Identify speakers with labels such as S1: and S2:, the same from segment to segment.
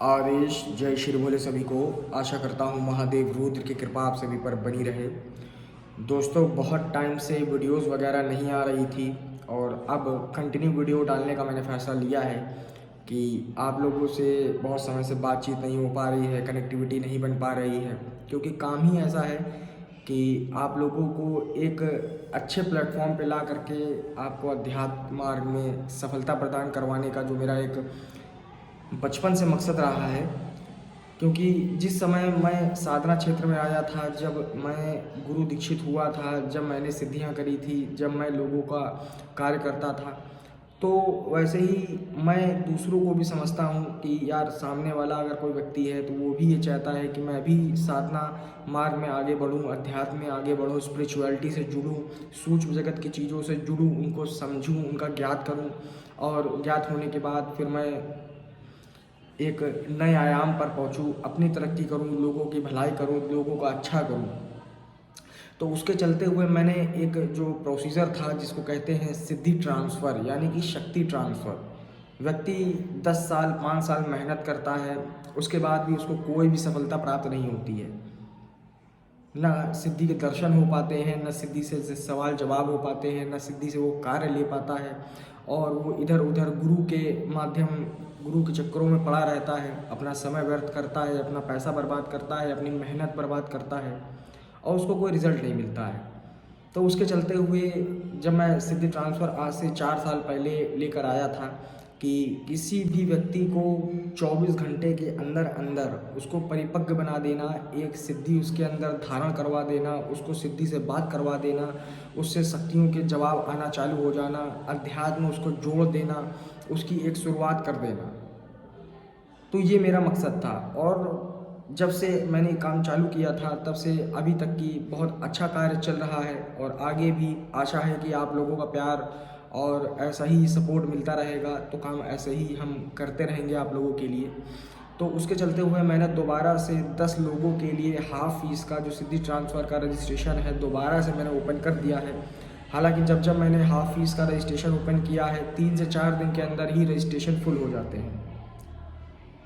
S1: आदेश जय श्री भोले सभी को। आशा करता हूँ महादेव रुद्र की कृपा आप सभी पर बनी रहे। दोस्तों, बहुत टाइम से वीडियोस वगैरह नहीं आ रही थी और अब कंटिन्यू वीडियो डालने का मैंने फैसला लिया है कि आप लोगों से बहुत समय से बातचीत नहीं हो पा रही है, कनेक्टिविटी नहीं बन पा रही है, क्योंकि काम ही ऐसा है कि आप लोगों को एक अच्छे प्लेटफॉर्म पे ला करके आपको अध्यात्म मार्ग में सफलता प्रदान करवाने का जो मेरा एक बचपन से मकसद रहा है। क्योंकि जिस समय मैं साधना क्षेत्र में आया था, जब मैं गुरु दीक्षित हुआ था, जब मैंने सिद्धियां करी थी, जब मैं लोगों का कार्य करता था, तो वैसे ही मैं दूसरों को भी समझता हूँ कि यार सामने वाला अगर कोई व्यक्ति है तो वो भी ये चाहता है कि मैं भी साधना मार्ग में आगे बढ़ूँ, अध्यात्म में आगे बढ़ूँ, स्पिरिचुअलिटी से जुड़ूँ, सूक्ष्म जगत की चीज़ों से जुड़ूँ, उनको समझूँ, उनका ज्ञात करूँ और ज्ञात होने के बाद फिर मैं एक नए आयाम पर पहुंचूं, अपनी तरक्की करूं, लोगों की भलाई करूं, लोगों का अच्छा करूं। तो उसके चलते हुए मैंने एक जो प्रोसीजर था जिसको कहते हैं सिद्धि ट्रांसफ़र, यानी कि शक्ति ट्रांसफ़र। व्यक्ति 10 साल 5 साल मेहनत करता है, उसके बाद भी उसको कोई भी सफलता प्राप्त नहीं होती है। ना सिद्धि के दर्शन हो पाते हैं, ना सिद्धि से सवाल जवाब हो पाते हैं, ना सिद्धि से वो कार्य ले पाता है और वो इधर उधर गुरु के चक्करों में पड़ा रहता है, अपना समय व्यर्थ करता है, अपना पैसा बर्बाद करता है, अपनी मेहनत बर्बाद करता है और उसको कोई रिज़ल्ट नहीं मिलता है। तो उसके चलते हुए जब मैं सिद्धि ट्रांसफ़र आज से 4 साल पहले लेकर आया था कि किसी भी व्यक्ति को 24 घंटे के अंदर अंदर उसको परिपक्व बना देना, एक सिद्धि उसके अंदर धारण करवा देना, उसको सिद्धि से बात करवा देना, उससे शक्तियों के जवाब आना चालू हो जाना, अध्यात्म में उसको जोड़ देना, उसकी एक शुरुआत कर देना। तो ये मेरा मकसद था और जब से मैंने काम चालू किया था तब से अभी तक की बहुत अच्छा कार्य चल रहा है और आगे भी आशा है कि आप लोगों का प्यार और ऐसा ही सपोर्ट मिलता रहेगा, तो काम ऐसे ही हम करते रहेंगे आप लोगों के लिए। तो उसके चलते हुए मैंने दोबारा से 10 लोगों के लिए हाफ़ फ़ीस का जो सिद्धि ट्रांसफ़र का रजिस्ट्रेशन है दोबारा से मैंने ओपन कर दिया है। हालांकि जब मैंने हाफ़ फ़ीस का रजिस्ट्रेशन ओपन किया है, 3 से 4 दिन के अंदर ही रजिस्ट्रेशन फुल हो जाते हैं।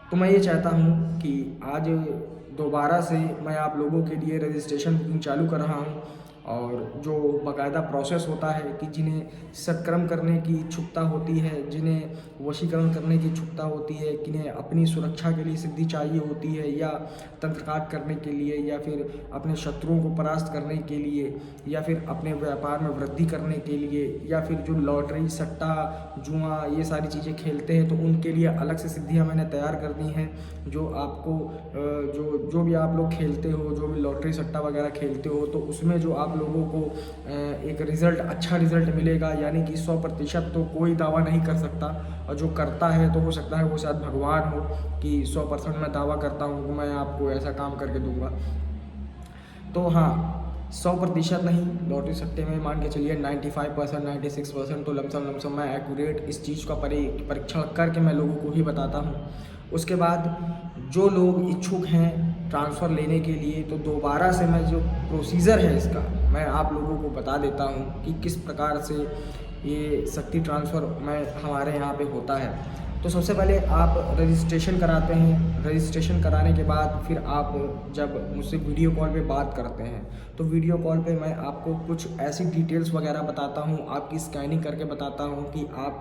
S1: तो मैं ये चाहता हूँ कि आज दोबारा से मैं आप लोगों के लिए रजिस्ट्रेशन बुकिंग चालू कर रहा हूँ और जो बाकायदा प्रोसेस होता है कि जिन्हें सत्कर्म करने की इच्छुकता होती है, जिन्हें वशीकरण करने की इच्छुकता होती है, किन्हें अपनी सुरक्षा के लिए सिद्धि चाहिए होती है या तंत्रकाट करने के लिए या फिर अपने शत्रुओं को परास्त करने के लिए या फिर अपने व्यापार में वृद्धि करने के लिए या फिर जो लॉटरी सट्टा जुआ ये सारी चीज़ें खेलते हैं, तो उनके लिए अलग से सिद्धियाँ मैंने तैयार कर दी हैं। जो आपको जो भी आप लोग खेलते हो, जो भी लॉटरी सट्टा वगैरह खेलते हो, तो उसमें जो आप लोगों को एक अच्छा रिज़ल्ट मिलेगा, यानी कि 100% तो कोई दावा नहीं कर सकता और जो करता है तो हो सकता है वो शायद भगवान हो कि 100% मैं दावा करता हूँ कि मैं आपको ऐसा काम करके दूंगा। तो हाँ, 100% नहीं, लॉटरी सट्टे में मान के चलिए 95% 96% तो लमसम मैं एक्यूरेट इस चीज़ का परीक्षण करके मैं लोगों को ही बताता हूँ। उसके बाद जो लोग इच्छुक हैं ट्रांसफ़र लेने के लिए, तो दोबारा से मैं जो प्रोसीजर है इसका मैं आप लोगों को बता देता हूँ कि किस प्रकार से ये शक्ति ट्रांसफ़र हमारे यहाँ पे होता है। तो सबसे पहले आप रजिस्ट्रेशन कराते हैं, रजिस्ट्रेशन कराने के बाद फिर आप जब मुझसे वीडियो कॉल पे बात करते हैं, तो वीडियो कॉल पे मैं आपको कुछ ऐसी डिटेल्स वगैरह बताता हूँ, आपकी स्कैनिंग करके बताता हूँ कि आप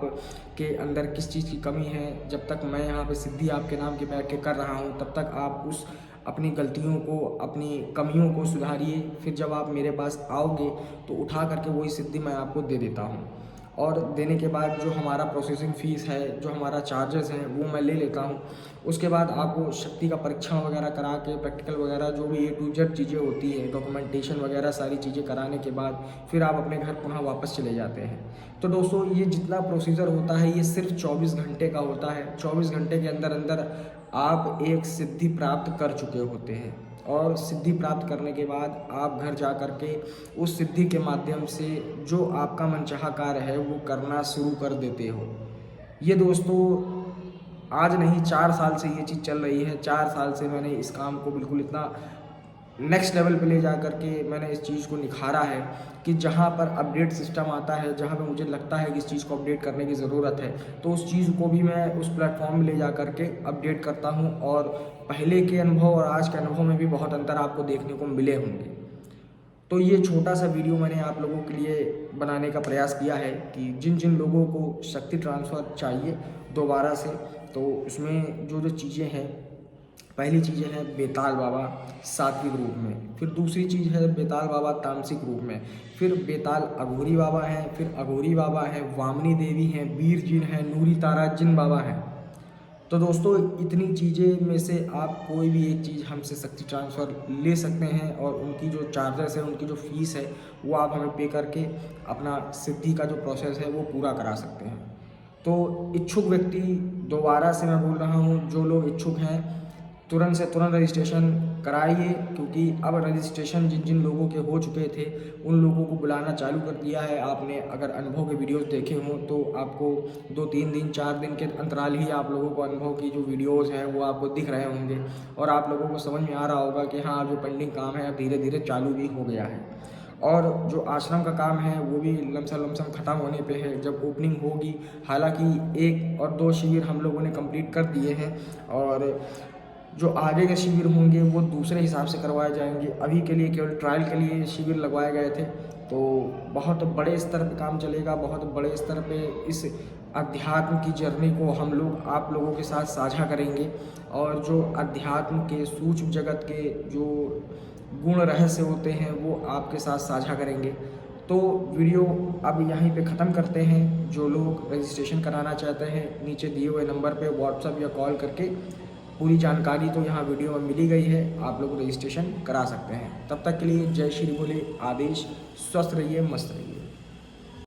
S1: के अंदर किस चीज़ की कमी है। जब तक मैं यहाँ पे सिद्धि आपके नाम के बैठ के कर रहा हूँ तब तक आप उस अपनी गलतियों को, अपनी कमियों को सुधारिए। फिर जब आप मेरे पास आओगे तो उठा करके वही सिद्धि मैं आपको दे देता हूँ और देने के बाद जो हमारा प्रोसेसिंग फ़ीस है, जो हमारा चार्जेस हैं, वो मैं ले लेता हूँ। उसके बाद आपको शक्ति का परीक्षण वगैरह करा के प्रैक्टिकल वगैरह जो भी A to Z चीज़ें होती हैं, डॉक्यूमेंटेशन वगैरह सारी चीज़ें कराने के बाद फिर आप अपने घर पुनः वापस चले जाते हैं। तो दोस्तों, ये जितना प्रोसीजर होता है ये सिर्फ 24 घंटे का होता है। 24 घंटे के अंदर अंदर आप एक सिद्धि प्राप्त कर चुके होते हैं और सिद्धि प्राप्त करने के बाद आप घर जा कर के उस सिद्धि के माध्यम से जो आपका मनचाहा कार्य है वो करना शुरू कर देते हो। ये दोस्तों आज नहीं 4 साल से ये चीज़ चल रही है। 4 साल से मैंने इस काम को बिल्कुल इतना नेक्स्ट लेवल पे ले जा कर के मैंने इस चीज़ को निखारा है कि जहाँ पर अपडेट सिस्टम आता है, जहाँ पे मुझे लगता है कि इस चीज़ को अपडेट करने की ज़रूरत है, तो उस चीज़ को भी मैं उस प्लेटफॉर्म में ले जा कर के अपडेट करता हूँ। और पहले के अनुभव और आज के अनुभव में भी बहुत अंतर आपको देखने को मिले होंगे। तो ये छोटा सा वीडियो मैंने आप लोगों के लिए बनाने का प्रयास किया है कि जिन जिन लोगों को शक्ति ट्रांसफ़र चाहिए दोबारा से, तो उसमें जो जो चीज़ें हैं, पहली चीज़ है बेताल बाबा सात्विक रूप में, फिर दूसरी चीज़ है बेताल बाबा तामसिक रूप में, फिर बेताल अघोरी बाबा हैं, फिर अघोरी बाबा हैं, वामनी देवी हैं, वीर जिन हैं, नूरी तारा जिन बाबा हैं। तो दोस्तों इतनी चीज़ें में से आप कोई भी एक चीज़ हमसे शक्ति ट्रांसफ़र ले सकते हैं और उनकी जो चार्जेस है, उनकी जो फ़ीस है, वो आप हमें पे करके अपना सिद्धि का जो प्रोसेस है वो पूरा करा सकते हैं। तो इच्छुक व्यक्ति, दोबारा से मैं बोल रहा हूँ, जो लोग इच्छुक हैं तुरंत से तुरंत रजिस्ट्रेशन कराइए, क्योंकि अब रजिस्ट्रेशन जिन जिन लोगों के हो चुके थे उन लोगों को बुलाना चालू कर दिया है। आपने अगर अनुभव के वीडियोस देखे हों तो आपको 2-3 दिन 4 दिन के अंतराल ही आप लोगों को अनुभव की जो वीडियोस हैं वो आपको दिख रहे होंगे और आप लोगों को समझ में आ रहा होगा कि हाँ, जो पेंडिंग काम है अब धीरे धीरे चालू भी हो गया है। और जो आश्रम का काम है वो भी लमसम ख़त्म होने पे है, जब ओपनिंग होगी। हालांकि 1 और 2 शिविर हम लोगों ने कंप्लीट कर दिए हैं और जो आगे के शिविर होंगे वो दूसरे हिसाब से करवाए जाएंगे। अभी के लिए केवल ट्रायल के लिए शिविर लगवाए गए थे। तो बहुत बड़े स्तर पे काम चलेगा, बहुत बड़े स्तर पे इस अध्यात्म की जर्नी को हम लोग आप लोगों के साथ साझा करेंगे और जो अध्यात्म के सूक्ष्म जगत के जो गुण रहस्य होते हैं वो आपके साथ साझा करेंगे। तो वीडियो अब यहीं पे ख़त्म करते हैं। जो लोग रजिस्ट्रेशन कराना चाहते हैं नीचे दिए हुए नंबर पे व्हाट्सएप या कॉल करके पूरी जानकारी तो यहाँ वीडियो में मिली गई है, आप लोग रजिस्ट्रेशन करा सकते हैं। तब तक के लिए जय श्री बोले, आदेश, स्वस्थ रहिए, मस्त रहिए।